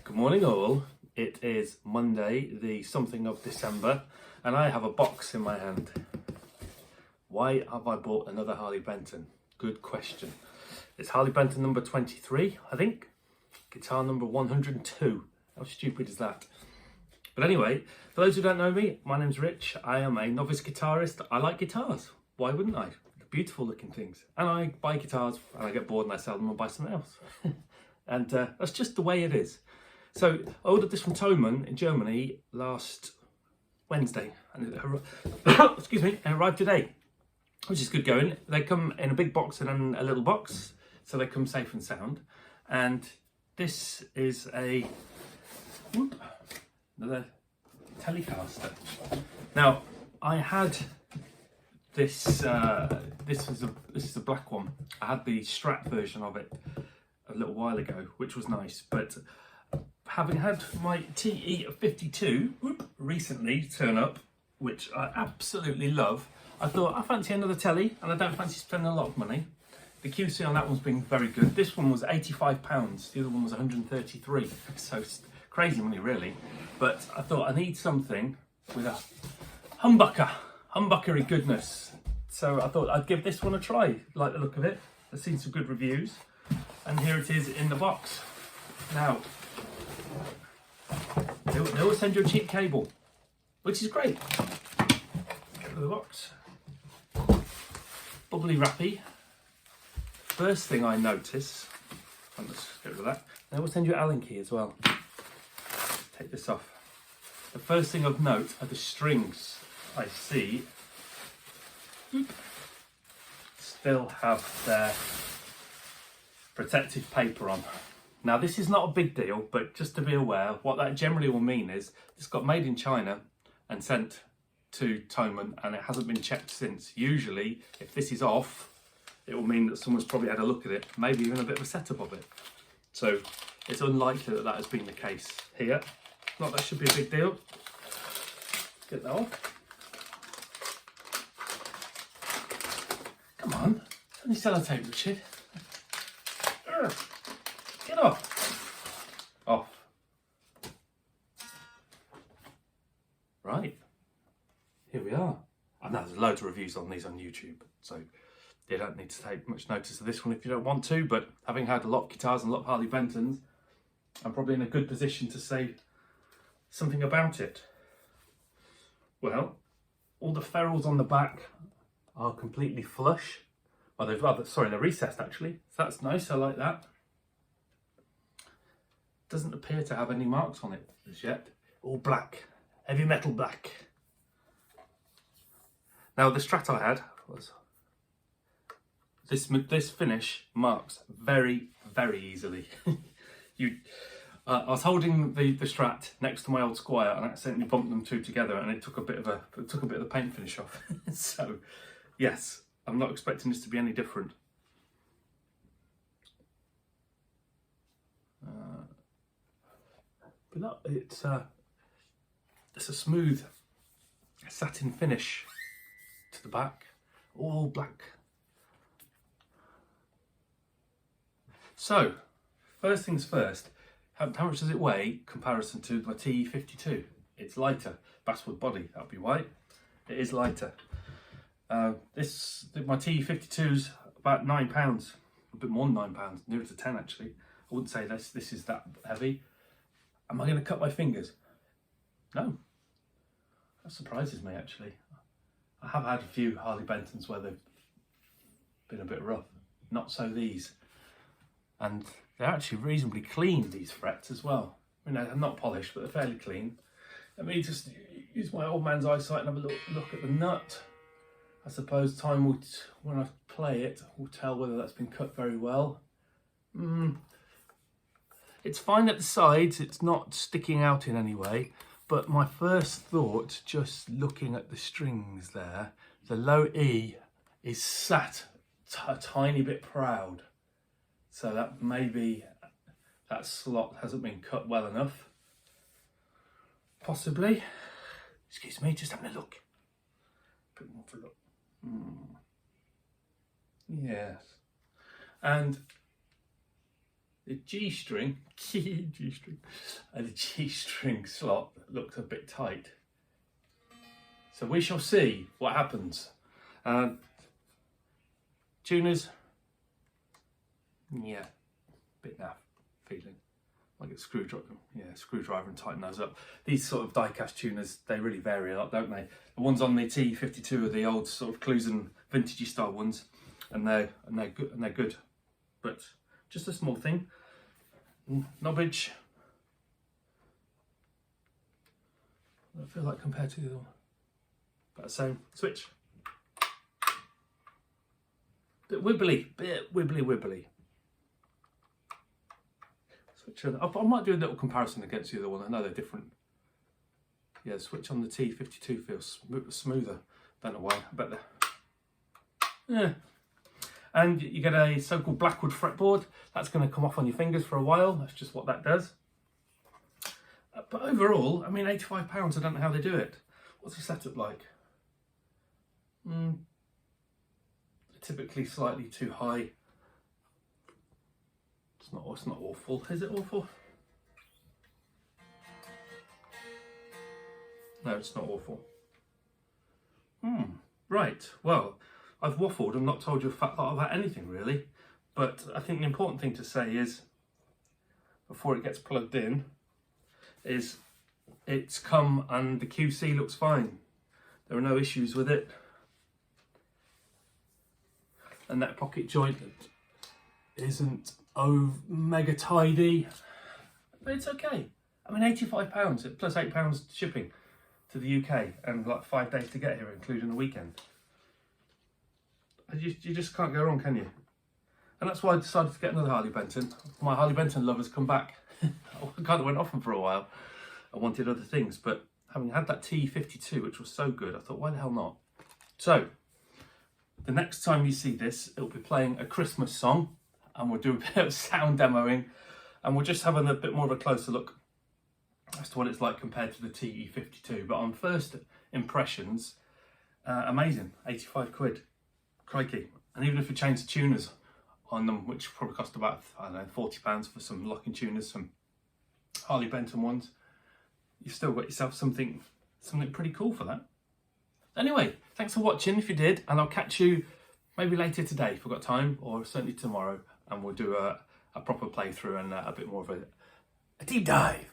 Good morning all. It is Monday, the something of December, and I have a box in my hand. Why have I bought another Harley Benton? Good question. It's Harley Benton number 23, I think. Guitar number 102. How stupid is that? But anyway, for those who don't know me, my name's Rich. I am a novice guitarist. I like guitars. Why wouldn't I? They're beautiful looking things. And I buy guitars and I get bored and I sell them and buy something else. And that's just the way it is. So I ordered this from Tele in Germany last Wednesday, and it excuse me, it arrived today, which is good going. They come in a big box and then a little box, so they come safe and sound. And this is another Telecaster. Now I had this. This is a black one. I had the Strat version of it a little while ago, which was nice, but having had my TE-50 recently turn up, which I absolutely love, I thought I fancy another Tele and I don't fancy spending a lot of money. The QC on that one's been very good. This one was £85, the other one was 133, so it's crazy money really. But I thought I need something with a humbuckery goodness. So I thought I'd give this one a try. Like the look of it. I've seen some good reviews, and here it is in the box. Now, they will send you a cheap cable, which is great. Get rid of the box. Bubbly wrappy. First thing I notice, let's get rid of that. They will send you an Allen key as well. Take this off. The first thing of note are the strings. I see still have their protective paper on. Now this is not a big deal, but just to be aware, what that generally will mean is it's got made in China and sent to Tele, and it hasn't been checked since. Usually, if this is off, it will mean that someone's probably had a look at it, maybe even a bit of a setup of it. So it's unlikely that that has been the case here. Not that should be a big deal. Get that off. Come on, it's only sellotape, Richard. Get off. Off. Right. Here we are. And there's loads of reviews on these on YouTube, so you don't need to take much notice of this one if you don't want to, but having had a lot of guitars and a lot of Harley Bentons, I'm probably in a good position to say something about it. Well, all the ferrules on the back are completely flush. Oh, they're recessed actually, so that's nice, I like that. Doesn't appear to have any marks on it as yet. All black, heavy metal black. Now the Strat I had was this finish marks very, very easily. I was holding the Strat next to my old Squire and accidentally bumped them two together, and it took a bit of the paint finish off. So yes, I'm not expecting this to be any different. But no, it's a smooth satin finish to the back, all black. So, first things first, how much does it weigh in comparison to my TE-52? It's lighter, basswood body, that'll be white. It is lighter. My TE-52's about £9, a bit more than £9, nearer to 10 actually. I wouldn't say this is that heavy. Am I going to cut my fingers? No. That surprises me actually. I have had a few Harley Bentons where they've been a bit rough. Not so these. And they're actually reasonably clean, these frets as well. I mean, they're not polished, but they're fairly clean. Let me just use my old man's eyesight and have a look at the nut. I suppose time will, when I play it, will tell whether that's been cut very well. It's fine at the sides, it's not sticking out in any way, but my first thought, just looking at the strings there, the low E is sat a tiny bit proud. So that maybe that slot hasn't been cut well enough. Possibly. Excuse me, just having a look. A bit more for a look. Yes. And the G-string, G-string, and the G-string slot looks a bit tight. So we shall see what happens. Tuners, yeah, bit naff feeling. Like a screwdriver and tighten those up. These sort of die-cast tuners, they really vary a lot, don't they? The ones on the TE-52 are the old sort of Clusen vintagey style ones, and they're good. But just a small thing. Knobbage. I feel like compared to the other one. About the same. Switch. Bit wibbly. Switch on. I might do a little comparison against the other one. I know they're different. Yeah, the switch on the TE-52 feels smoother. Don't know why. I bet they're... Yeah. And you get a so-called Blackwood fretboard. That's going to come off on your fingers for a while. That's just what that does. But overall, I mean, £85, I don't know how they do it. What's the setup like? Typically slightly too high. It's not awful. Is it awful? No, it's not awful. Right, well, I've waffled and not told you a fat lot about anything really, but I think the important thing to say is, before it gets plugged in, is it's come and the QC looks fine. There are no issues with it. And that pocket joint isn't mega tidy, but it's okay. I mean, £85 plus £8 shipping to the UK and like 5 days to get here, including the weekend. You just can't go wrong, can you? And that's why I decided to get another Harley Benton. My Harley Benton love has come back. I kind of went off them for a while. I wanted other things, but having had that TE-52, which was so good, I thought, why the hell not? So, the next time you see this, it'll be playing a Christmas song, and we'll do a bit of sound demoing, and we'll just have a bit more of a closer look as to what it's like compared to the TE-52. But on first impressions, amazing, 85 quid, crikey. And even if we change the tuners on them, which probably cost about, I don't know, £40 for some locking tuners, some Harley Benton ones, you've still got yourself something pretty cool for that. Anyway, thanks for watching if you did, and I'll catch you maybe later today if I've got time, or certainly tomorrow, and we'll do a proper playthrough and a bit more of a deep dive.